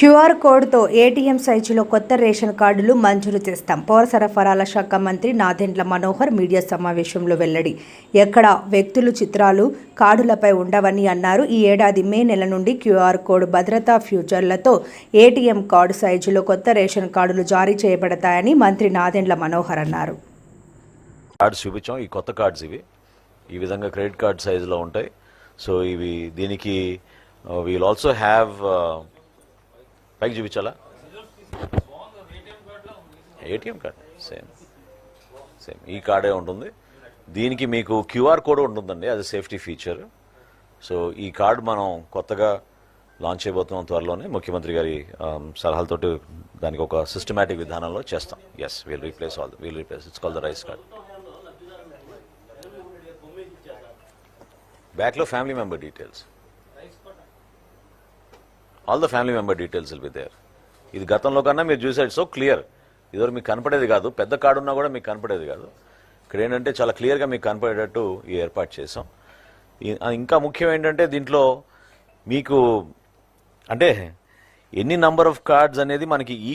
QR కోడ్తో ATM సైజులో కొత్త రేషన్ కార్డులు మంజూరు చేస్తాం. పౌర సరఫరాల శాఖ మంత్రి నాదెండ్ల మనోహర్ మీడియా సమావేశంలో వెల్లడి. ఎక్కడ వ్యక్తులు చిత్రాలు కార్డులపై ఉండవని అన్నారు. ఈ ఏడాది మే నెల నుండి క్యూఆర్ కోడ్ భద్రతా ఫ్యూచర్లతో ఏటీఎం కార్డు సైజులో కొత్త రేషన్ కార్డులు జారీ చేయబడతాయని మంత్రి నాదెండ్ల మనోహర్ అన్నారు. కార్డ్స్ చూపించాం. ఈ కొత్త కార్డ్స్ ఇవి ఈ విధంగా క్రెడిట్ కార్డ్ సైజులో ఉంటాయి. సో ఇవి దీనికి వీల్ ఆల్సో హ్యావ్ పైకి చూపించాలా ఏటీఎం కార్డ్ సేమ్ ఈ కార్డే ఉంటుంది. దీనికి మీకు క్యూఆర్ కోడ్ ఉంటుందండి, అది సేఫ్టీ ఫీచర్. సో ఈ కార్డు మనం కొత్తగా లాంచ్ చేయబోతున్నాం త్వరలోనే. ముఖ్యమంత్రి గారి సలహాలతోటి దానికి ఒక సిస్టమేటిక్ విధానంలో చేస్తాం. Yes we'll replace it's called the rice card. బ్యాక్లో family member details, all the family member details will be there. ఇది గతంలో కన్నా మీరు చూసారు సో క్లియర్. ఇదివరకు మీకు కనపడేది కాదు, పెద్ద కార్డు ఉన్నా కూడా మీకు కనపడేది కాదు. ఇక్కడ ఏంటంటే చాలా క్లియర్గా మీకు కనపడేటట్టు ఈ ఏర్పాటు చేసాం. ఇంకా ముఖ్యం ఏంటంటే దీంట్లో మీకు అంటే ఎన్ని నంబర్ ఆఫ్ కార్డ్స్ అనేది మనకి ఈ